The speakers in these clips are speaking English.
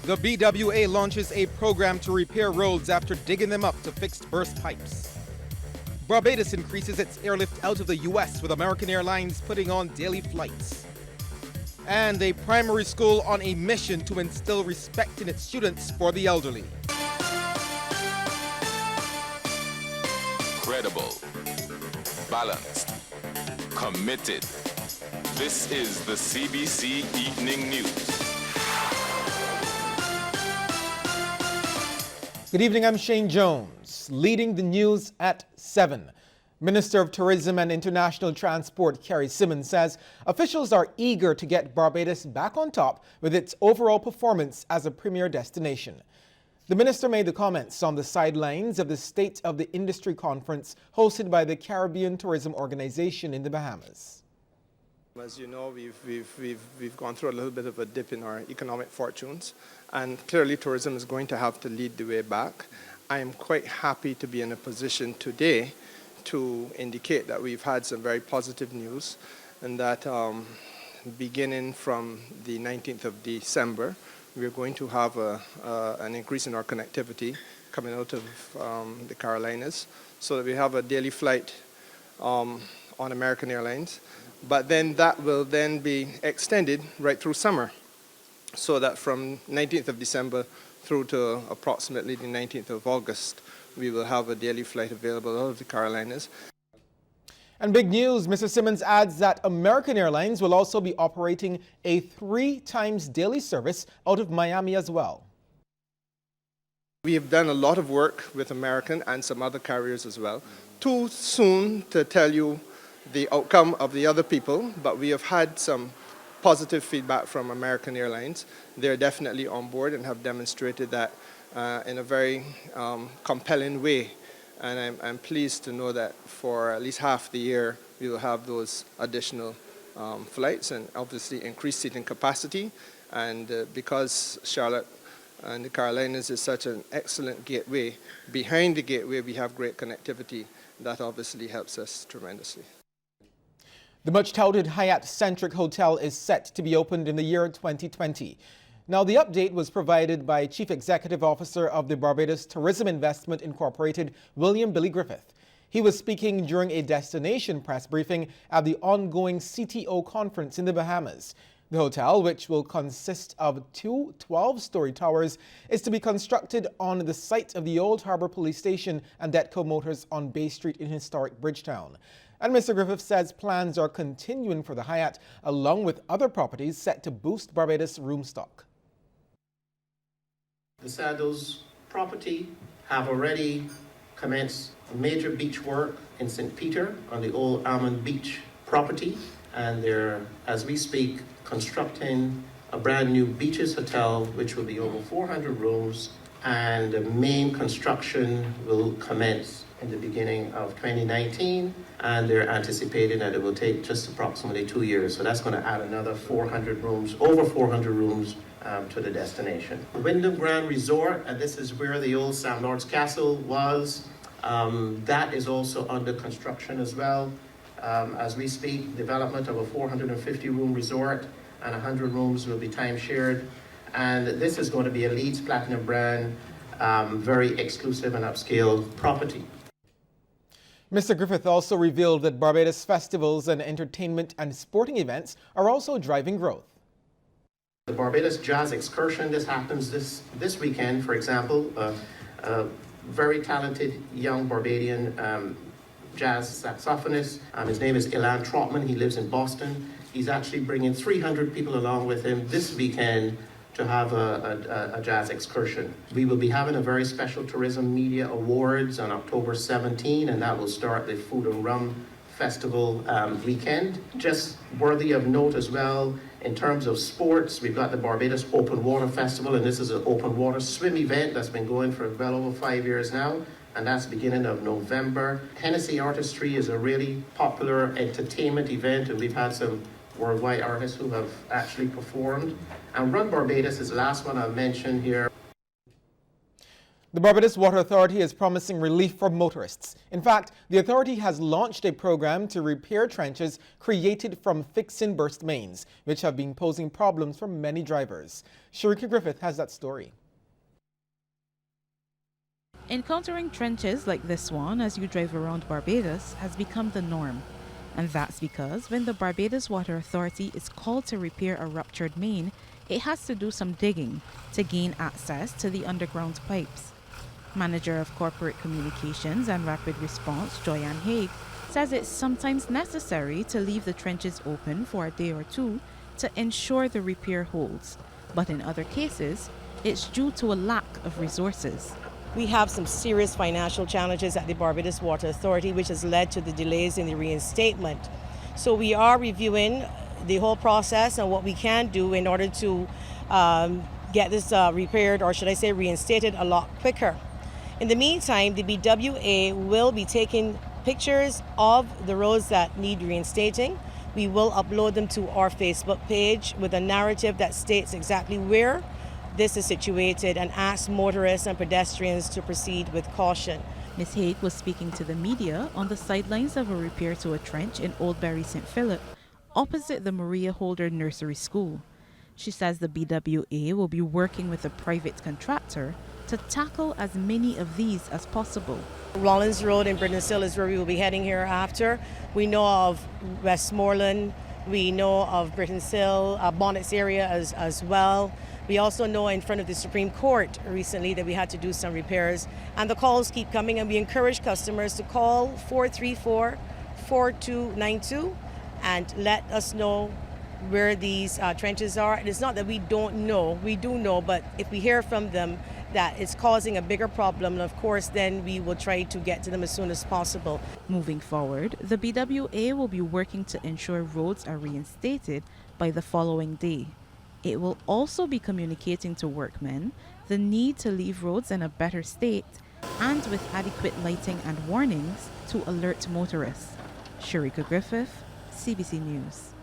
The BWA launches a program to repair roads after digging them up to fix burst pipes. Barbados increases its airlift out of the U.S. with American Airlines putting on daily flights. And a primary school on a mission to instill respect in its students for the elderly. Credible, balanced, committed. This is the CBC Evening News. Good evening, I'm Shane Jones, leading the news at 7. Minister of Tourism and International Transport Carrie Simmons says officials are eager to get Barbados back on top with its overall performance as a premier destination. The minister made the comments on the sidelines of the State of the Industry Conference hosted by the Caribbean Tourism Organization in the Bahamas. As you know, we've gone through a little bit of a dip in our economic fortunes, and clearly tourism is going to have to lead the way back. I am quite happy to be in a position today to indicate that we've had some very positive news, and that beginning from the 19th of December, we're going to have an increase in our connectivity coming out of the Carolinas, so that we have a daily flight on American Airlines. But then that will then be extended right through summer, so that from 19th of December through to approximately the 19th of August, we will have a daily flight available out of the Carolinas. And big news, Mr. Simmons adds that American Airlines will also be operating a 3 times daily service out of Miami as well. We have done a lot of work with American and some other carriers as well. Too soon to tell you the outcome of the other people, but we have had some positive feedback from American Airlines. They're definitely on board and have demonstrated that in a very compelling way. And I'm pleased to know that for at least half the year, we will have those additional flights and obviously increased seating capacity. And because Charlotte and the Carolinas is such an excellent gateway, behind the gateway we have great connectivity. That obviously helps us tremendously. The much-touted Hyatt-centric hotel is set to be opened in the year 2020. Now, the update was provided by Chief Executive Officer of the Barbados Tourism Investment Incorporated, William Billy Griffith. He was speaking during a destination press briefing at the ongoing CTO conference in the Bahamas. The hotel, which will consist of 2 12-story towers, is to be constructed on the site of the Old Harbour Police Station and Detco Motors on Bay Street in historic Bridgetown. And Mr. Griffith says plans are continuing for the Hyatt, along with other properties set to boost Barbados' room stock. The Sandos property have already commenced major beach work in St. Peter on the old Almond Beach property, and they're, as we speak, constructing a brand new beaches hotel which will be over 400 rooms, and the main construction will commence in the beginning of 2019, and they're anticipating that it will take just approximately 2 years. So that's going to add another 400 rooms, over 400 rooms to the destination. Wyndham Grand Resort, and this is where the old Sam Lord's Castle was, that is also under construction as well. As we speak, development of a 450-room resort and 100 rooms will be time-shared. And this is going to be a Leeds Platinum brand, very exclusive and upscale property. Mr. Griffith also revealed that Barbados festivals and entertainment and sporting events are also driving growth. The Barbados Jazz Excursion, this happens this weekend, for example. A very talented young Barbadian jazz saxophonist. His name is Ilan Trotman. He lives in Boston. He's actually bringing 300 people along with him this weekend to have a jazz excursion. We will be having a very special Tourism Media Awards on October 17, and that will start the Food and Rum Festival weekend. Just worthy of note as well, in terms of sports, we've got the Barbados Open Water Festival, and this is an open water swim event that's been going for well over 5 years now, and that's beginning of November. Hennessy Artistry is a really popular entertainment event, and we've had some worldwide artists who have actually performed. And Run Barbados is the last one I'll mention here. The Barbados Water Authority is promising relief for motorists. In fact, the authority has launched a program to repair trenches created from fixing burst mains, which have been posing problems for many drivers. Sharika Griffith has that story. Encountering trenches like this one as you drive around Barbados has become the norm. And that's because when the Barbados Water Authority is called to repair a ruptured main, it has to do some digging to gain access to the underground pipes. Manager of Corporate Communications and Rapid Response, Joyanne Haig, says it's sometimes necessary to leave the trenches open for a day or two to ensure the repair holds. But in other cases, it's due to a lack of resources. We have some serious financial challenges at the Barbados Water Authority, which has led to the delays in the reinstatement. So we are reviewing the whole process and what we can do in order to get this repaired, or should I say reinstated, a lot quicker. In the meantime, the BWA will be taking pictures of the roads that need reinstating. We will upload them to our Facebook page with a narrative that states exactly where this is situated and ask motorists and pedestrians to proceed with caution. Ms. Haig was speaking to the media on the sidelines of a repair to a trench in Oldbury St. Philip, opposite the Maria Holder Nursery School. She says the BWA will be working with a private contractor to tackle as many of these as possible. Rollins Road in Britain's Hill is where we will be heading hereafter. We know of Westmoreland, we know of Britain's Hill, Bonnets area as well. We also know in front of the Supreme Court recently that we had to do some repairs, and the calls keep coming, and we encourage customers to call 434-4292 and let us know where these trenches are. And it's not that we don't know, we do know, but if we hear from them that it's causing a bigger problem, of course, then we will try to get to them as soon as possible. Moving forward, the BWA will be working to ensure roads are reinstated by the following day. It will also be communicating to workmen the need to leave roads in a better state and with adequate lighting and warnings to alert motorists. Sharika Griffith, CBC News.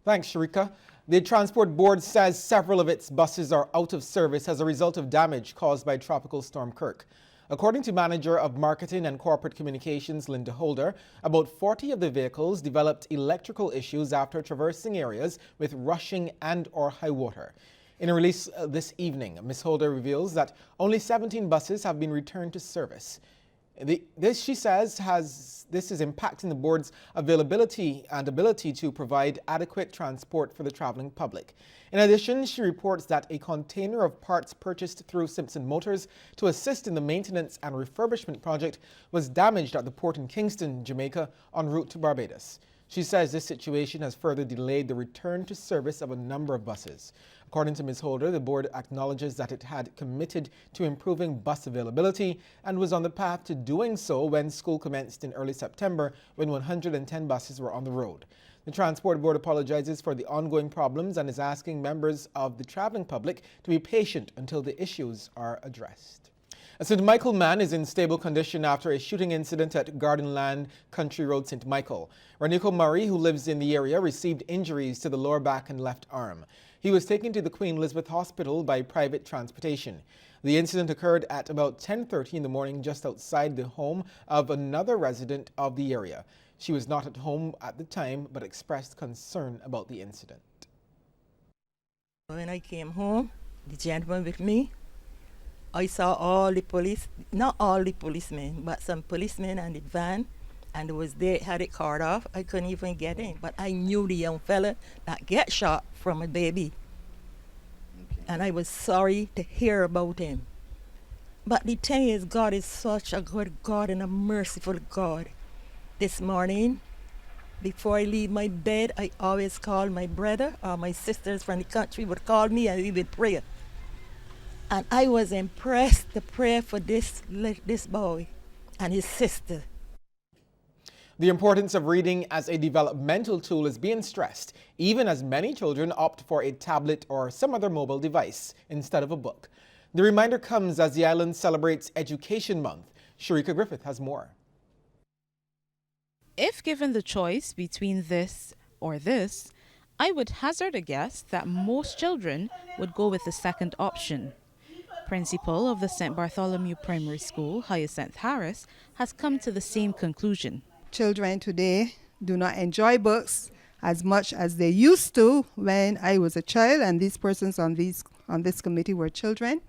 Thanks, Sharika. The Transport Board says several of its buses are out of service as a result of damage caused by Tropical Storm Kirk. According to Manager of Marketing and Corporate Communications Linda Holder, about 40 of the vehicles developed electrical issues after traversing areas with rushing and/or high water. In a release this evening, Ms. Holder reveals that only 17 buses have been returned to service. This, she says, this is impacting the board's availability and ability to provide adequate transport for the traveling public. In addition, she reports that a container of parts purchased through Simpson Motors to assist in the maintenance and refurbishment project was damaged at the port in Kingston, Jamaica, en route to Barbados. She says this situation has further delayed the return to service of a number of buses. According to Ms. Holder, the board acknowledges that it had committed to improving bus availability and was on the path to doing so when school commenced in early September, when 110 buses were on the road. The Transport Board apologizes for the ongoing problems and is asking members of the traveling public to be patient until the issues are addressed. A St. Michael man is in stable condition after a shooting incident at Gardenland Country Road, St. Michael. Ranico Murray, who lives in the area, received injuries to the lower back and left arm. He was taken to the Queen Elizabeth Hospital by private transportation. The incident occurred at about 10:30 in the morning just outside the home of another resident of the area. She was not at home at the time but expressed concern about the incident. When I came home, the gentleman with me, I saw all the police, not all the policemen, but some policemen and the van, and they had it corded off. I couldn't even get in, but I knew the young fella that get shot from a baby. Okay. And I was sorry to hear about him. But the thing is, God is such a good God and a merciful God. This morning, before I leave my bed, I always call my brother or my sisters from the country would call me and we would pray. And I was impressed to pray for this boy and his sister. The importance of reading as a developmental tool is being stressed, even as many children opt for a tablet or some other mobile device instead of a book. The reminder comes as the island celebrates Education Month. Sharika Griffith has more. If given the choice between this or this, I would hazard a guess that most children would go with the second option. Principal of the St. Bartholomew Primary School, Hyacinth Harris, has come to the same conclusion. Children today do not enjoy books as much as they used to when I was a child, and these persons on this committee were children.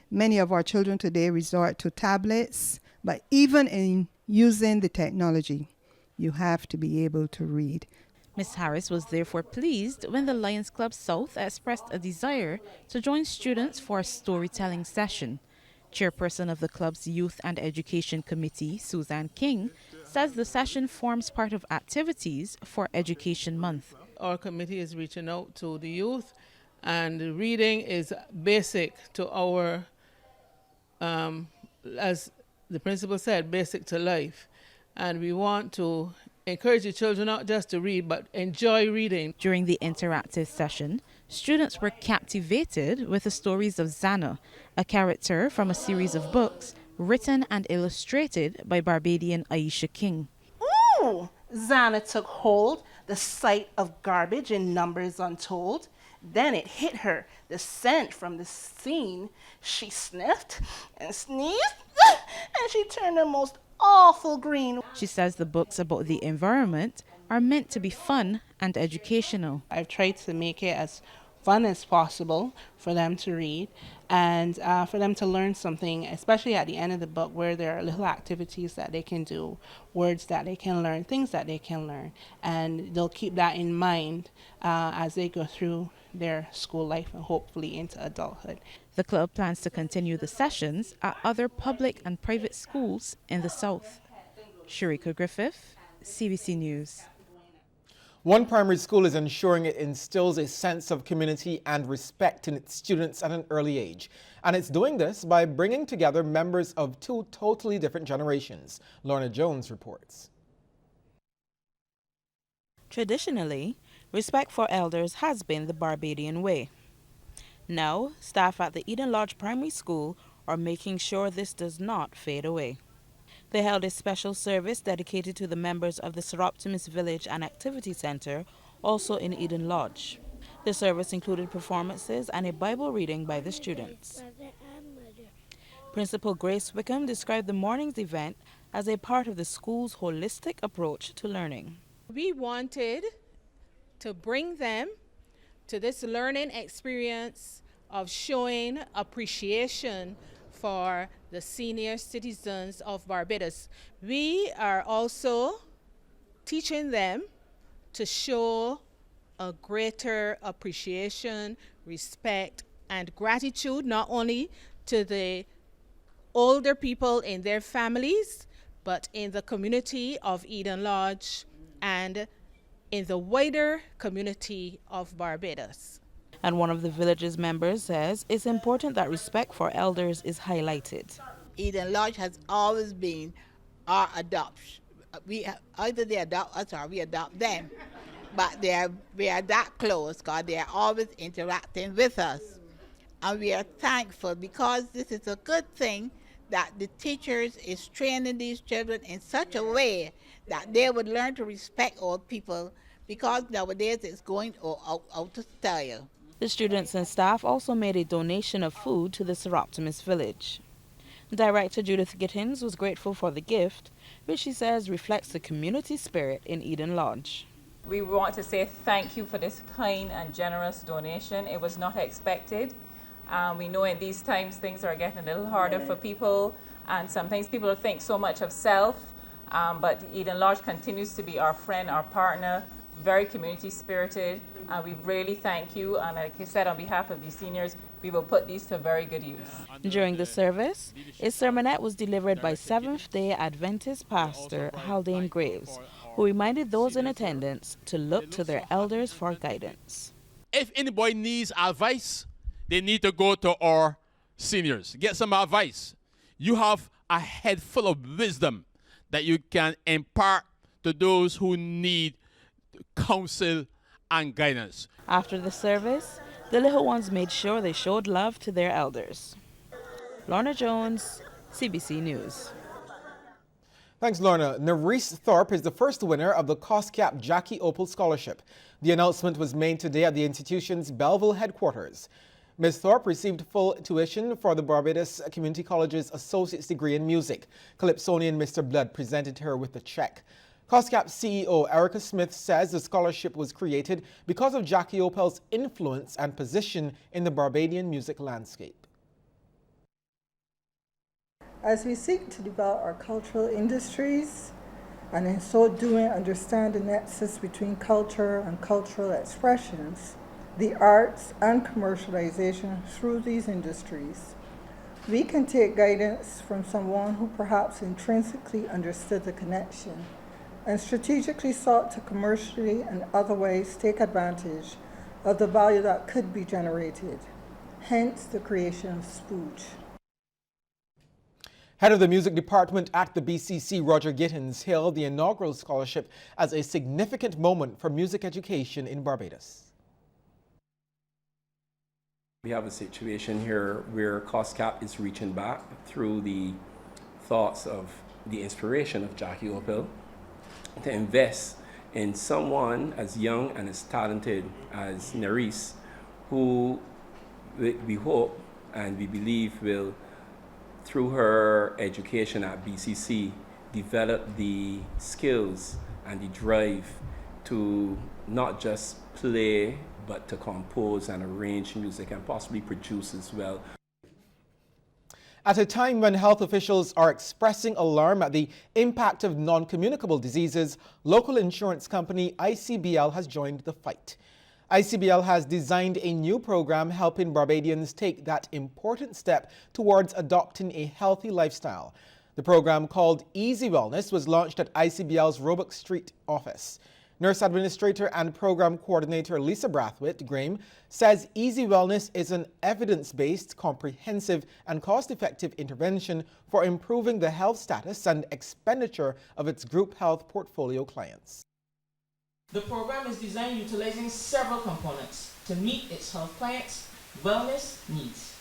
Many of our children today resort to tablets, but even in using the technology, you have to be able to read. Ms. Harris was therefore pleased when the Lions Club South expressed a desire to join students for a storytelling session. Chairperson of the club's Youth and Education Committee, Suzanne King, says the session forms part of activities for Education Month. Our committee is reaching out to the youth, and reading is basic to our, as the principal said, basic to life. And we want to encourage the children not just to read, but enjoy reading. During the interactive session, students were captivated with the stories of Zana, a character from a series of books written and illustrated by Barbadian Aisha King. Ooh! Zana took hold, the sight of garbage in numbers untold. Then it hit her, the scent from the scene. She sniffed and sneezed, and she turned the most awful green. She says the books about the environment are meant to be fun and educational. I've tried to make it as fun as possible for them to read and for them to learn something, especially at the end of the book where there are little activities that they can do, words that they can learn, things that they can learn. And they'll keep that in mind as they go through their school life and hopefully into adulthood. The club plans to continue the sessions at other public and private schools in the South. Sharika Griffith, CBC News. One primary school is ensuring it instills a sense of community and respect in its students at an early age. And it's doing this by bringing together members of two totally different generations. Lorna Jones reports. Traditionally, respect for elders has been the Barbadian way. Now, staff at the Eden Lodge Primary School are making sure this does not fade away. They held a special service dedicated to the members of the Seroptimus Village and Activity Center, also in Eden Lodge. The service included performances and a Bible reading by the students. Principal Grace Wickham described the morning's event as a part of the school's holistic approach to learning. We wanted to bring them to this learning experience of showing appreciation for the senior citizens of Barbados. We are also teaching them to show a greater appreciation, respect, and gratitude not only to the older people in their families, but in the community of Eden Lodge and in the wider community of Barbados. And one of the village's members says it's important that respect for elders is highlighted. Eden Lodge has always been our adoption. Either they adopt us or we adopt them. But we are that close because they are always interacting with us. And we are thankful because this is a good thing that the teachers is training these children in such a way that they would learn to respect old people, because nowadays it's going out of style. The students and staff also made a donation of food to the Seroptimus Village. Director Judith Gittins was grateful for the gift, which she says reflects the community spirit in Eden Lodge. We want to say thank you for this kind and generous donation. It was not expected. We know in these times things are getting a little harder for people, and sometimes people think so much of self, but Eden Lodge continues to be our friend, our partner, very community spirited, and we really thank you. And like I said, on behalf of the seniors, we will put these to very good use. During the service, a sermonette was delivered by Seventh-day Adventist pastor Haldane Graves, who reminded those in attendance to look to their elders for guidance. If anybody needs advice, they need to go to our seniors. Get some advice. You have a head full of wisdom that you can impart to those who need counsel and guidance. After the service, the little ones made sure they showed love to their elders. Lorna Jones, CBC News. Thanks, Lorna. Nerese Thorpe is the first winner of the COSCAP Jackie Opal Scholarship. The announcement was made today at the institution's Belleville headquarters. Ms. Thorpe received full tuition for the Barbados Community College's Associate's degree in music. Calypsonian Mr. Blood presented her with the check. COSCAP CEO Erica Smith says the scholarship was created because of Jackie Opel's influence and position in the Barbadian music landscape. As we seek to develop our cultural industries, and in so doing understand the nexus between culture and cultural expressions, the arts and commercialization through these industries, we can take guidance from someone who perhaps intrinsically understood the connection and strategically sought to commercially and otherwise take advantage of the value that could be generated, hence the creation of Spooge. Head of the music department at the BCC, Roger Gittins, hailed the inaugural scholarship as a significant moment for music education in Barbados. We have a situation here where COSCAP is reaching back through the thoughts of the inspiration of Jackie Opel to invest in someone as young and as talented as Nerys, who we hope and we believe will, through her education at BCC, develop the skills and the drive to not just play, but to compose and arrange music and possibly produce as well. At a time when health officials are expressing alarm at the impact of non-communicable diseases, local insurance company ICBL has joined the fight. ICBL has designed a new program helping Barbadians take that important step towards adopting a healthy lifestyle. The program, called Easy Wellness, was launched at ICBL's Roebuck Street office. Nurse Administrator and Program Coordinator Lisa Brathwaite Graham says Easy Wellness is an evidence-based, comprehensive and cost-effective intervention for improving the health status and expenditure of its group health portfolio clients. The program is designed utilizing several components to meet its health clients' wellness needs.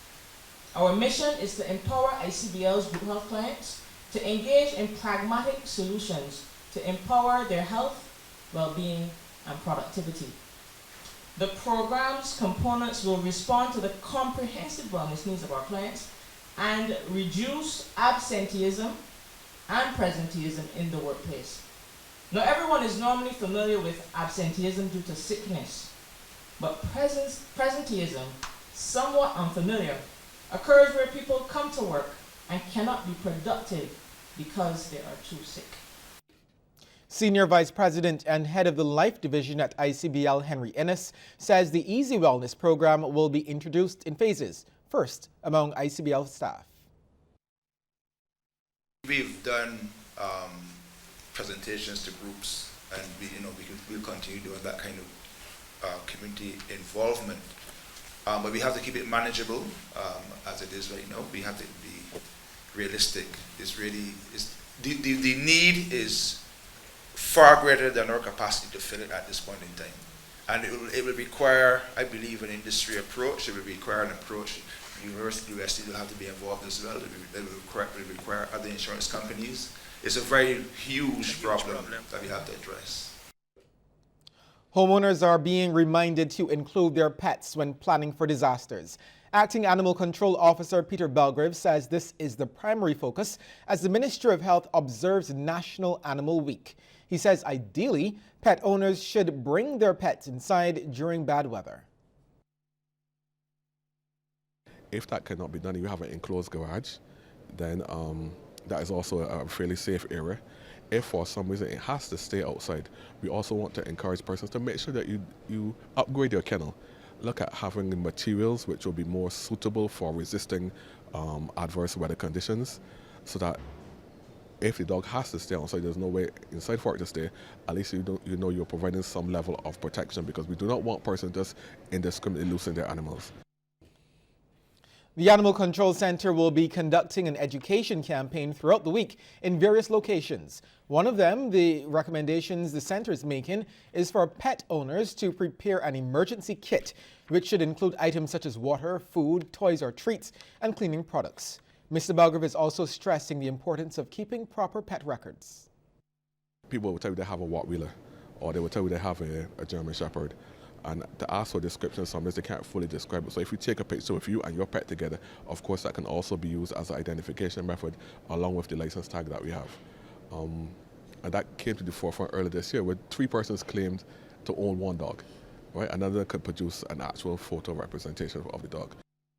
Our mission is to empower ICBL's group health clients to engage in pragmatic solutions to empower their health, well-being, and productivity. The program's components will respond to the comprehensive wellness needs of our clients and reduce absenteeism and presenteeism in the workplace. Now, everyone is normally familiar with absenteeism due to sickness, but presenteeism, somewhat unfamiliar, occurs where people come to work and cannot be productive because they are too sick. Senior Vice President and Head of the Life Division at ICBL, Henry Ennis, says the Easy Wellness program will be introduced in phases, first among ICBL staff. We've done presentations to groups, and we'll continue doing that kind of community involvement. But we have to keep it manageable as it is right now. We have to be realistic. The need is far greater than our capacity to fill it at this point in time. And it will require, I believe, an industry approach. It will require an approach. University will have to be involved as well. It will require other insurance companies. It's a very huge problem that we have to address. Homeowners are being reminded to include their pets when planning for disasters. Acting Animal Control Officer Peter Belgrave says this is the primary focus as the Ministry of Health observes National Animal Week. He says ideally, pet owners should bring their pets inside during bad weather. If that cannot be done, you have an enclosed garage, then that is also a fairly safe area. If for some reason it has to stay outside, we also want to encourage persons to make sure that you upgrade your kennel. Look at having materials which will be more suitable for resisting adverse weather conditions, so that if the dog has to stay outside, there's no way inside for it to stay. At least you're providing some level of protection, because we do not want persons just indiscriminately losing their animals. The Animal Control Center will be conducting an education campaign throughout the week in various locations. One of them, the recommendations the center is making, is for pet owners to prepare an emergency kit, which should include items such as water, food, toys or treats, and cleaning products. Mr. Belgrave is also stressing the importance of keeping proper pet records. People will tell you they have a Rottweiler, or they will tell you they have a German Shepherd. And to ask for description, sometimes they can't fully describe it. So if you take a picture with you and your pet together, of course that can also be used as an identification method along with the license tag that we have. And that came to the forefront earlier this year, where 3 persons claimed to own 1 dog. Right? Another could produce an actual photo representation of the dog.